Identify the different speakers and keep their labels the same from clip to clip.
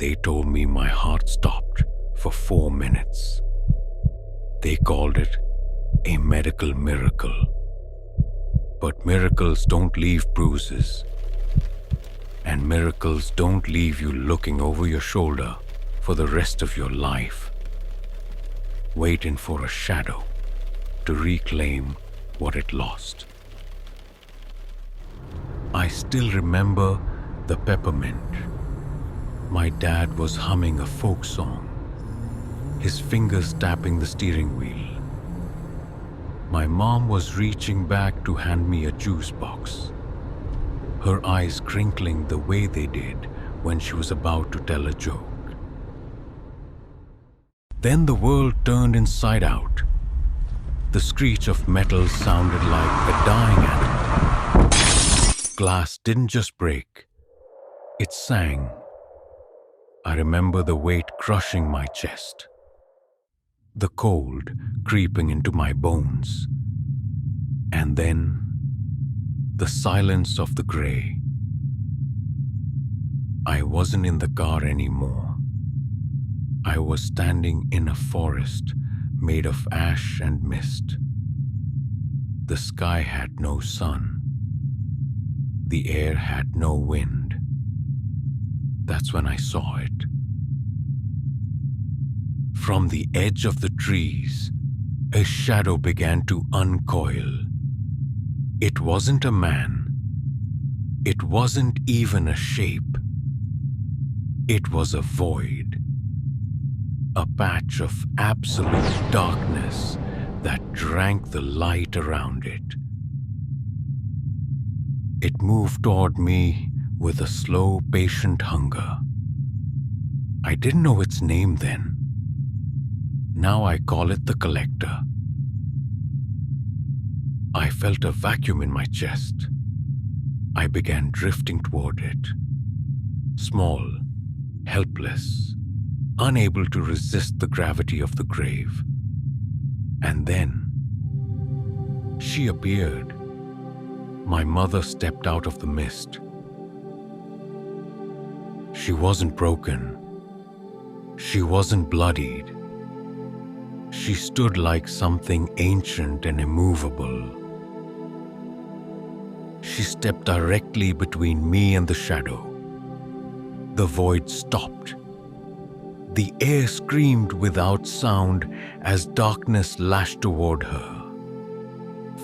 Speaker 1: They told me my heart stopped for 4 minutes. They called it a medical miracle. But miracles don't leave bruises. And miracles don't leave you looking over your shoulder for the rest of your life, waiting for a shadow to reclaim what it lost. I still remember the peppermint. My dad was humming a folk song, his fingers tapping the steering wheel. My mom was reaching back to hand me a juice box, her eyes crinkling the way they did when she was about to tell a joke. Then the world turned inside out. The screech of metal sounded like a dying animal. Glass didn't just break, it sang. I remember the weight crushing my chest, the cold creeping into my bones, and then the silence of the gray. I wasn't in the car anymore. I was standing in a forest made of ash and mist. The sky had no sun. The air had no wind. That's when I saw it. From the edge of the trees, a shadow began to uncoil. It wasn't a man. It wasn't even a shape. It was a void. A patch of absolute darkness that drank the light around it. It moved toward me with a slow, patient hunger. I didn't know its name then. Now I call it the Collector. I felt a vacuum in my chest. I began drifting toward it. Small, helpless, unable to resist the gravity of the grave. And then, she appeared. My mother stepped out of the mist. She wasn't broken. She wasn't bloodied. She stood like something ancient and immovable. She stepped directly between me and the shadow. The void stopped. The air screamed without sound as darkness lashed toward her.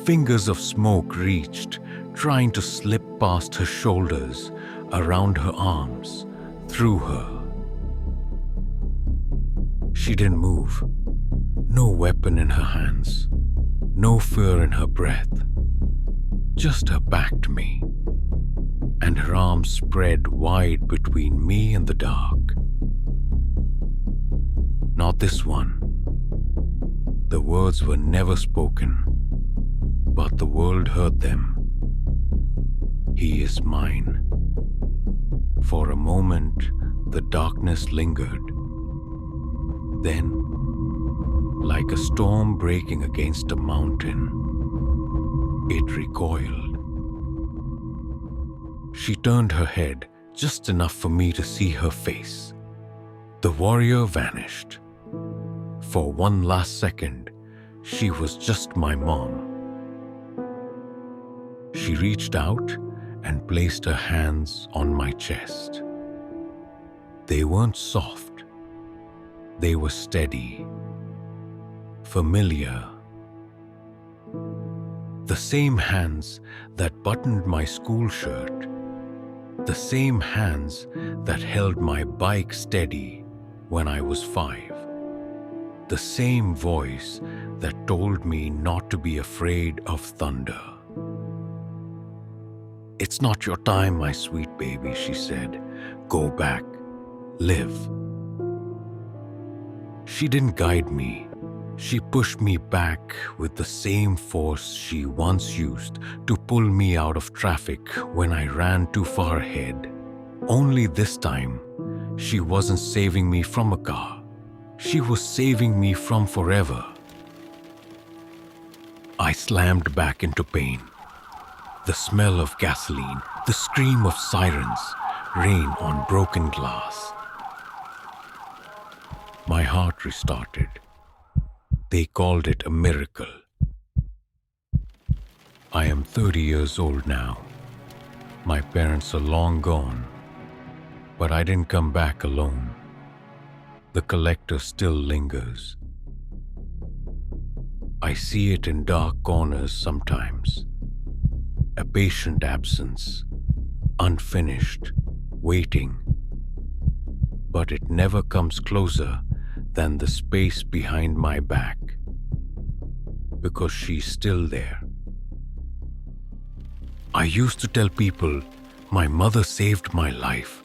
Speaker 1: Fingers of smoke reached, trying to slip past her shoulders, around her arms, through her. She didn't move. No weapon in her hands. No fear in her breath. Just her back to me. And her arms spread wide between me and the dark. Not this one. The words were never spoken, but the world heard them. He is mine. For a moment, the darkness lingered. Then, like a storm breaking against a mountain, it recoiled. She turned her head just enough for me to see her face. The warrior vanished. For one last second, she was just my mom. She reached out and placed her hands on my chest. They weren't soft. They were steady, familiar. The same hands that buttoned my school shirt. The same hands that held my bike steady when I was 5. The same voice that told me not to be afraid of thunder. "It's not your time, my sweet baby," she said. "Go back. Live." She didn't guide me. She pushed me back with the same force she once used to pull me out of traffic when I ran too far ahead. Only this time, she wasn't saving me from a car. She was saving me from forever. I slammed back into pain. The smell of gasoline, the scream of sirens, rain on broken glass. My heart restarted. They called it a miracle. I am 30 years old now. My parents are long gone, but I didn't come back alone. The collector still lingers. I see it in dark corners sometimes. A patient absence, unfinished, waiting. But it never comes closer than the space behind my back, because she's still there. I used to tell people my mother saved my life.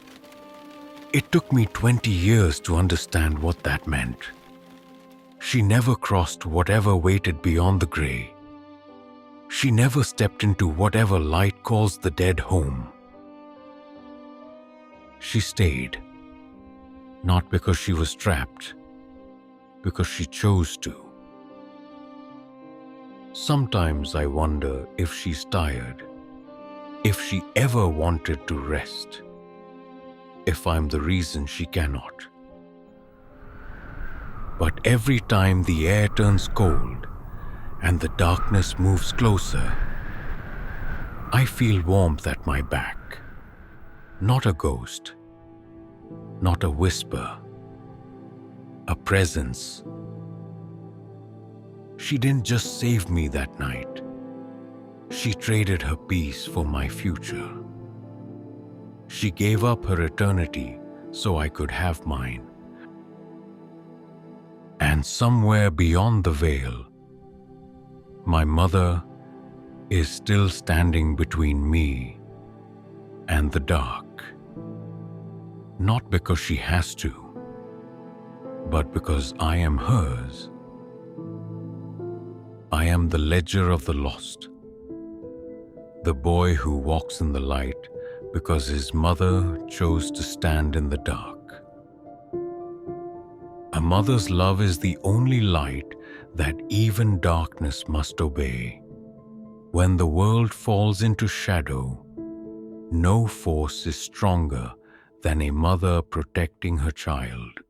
Speaker 1: It took me 20 years to understand what that meant. She never crossed whatever waited beyond the gray. She never stepped into whatever light calls the dead home. She stayed, not because she was trapped, because she chose to. Sometimes I wonder if she's tired, if she ever wanted to rest, if I'm the reason she cannot. But every time the air turns cold and the darkness moves closer, I feel warmth at my back. Not a ghost, not a whisper, a presence. She didn't just save me that night. She traded her peace for my future. She gave up her eternity so I could have mine. And somewhere beyond the veil, my mother is still standing between me and the dark. Not because she has to, but because I am hers. I am the ledger of the lost, the boy who walks in the light because his mother chose to stand in the dark. A mother's love is the only light that even darkness must obey. When the world falls into shadow, no force is stronger than a mother protecting her child.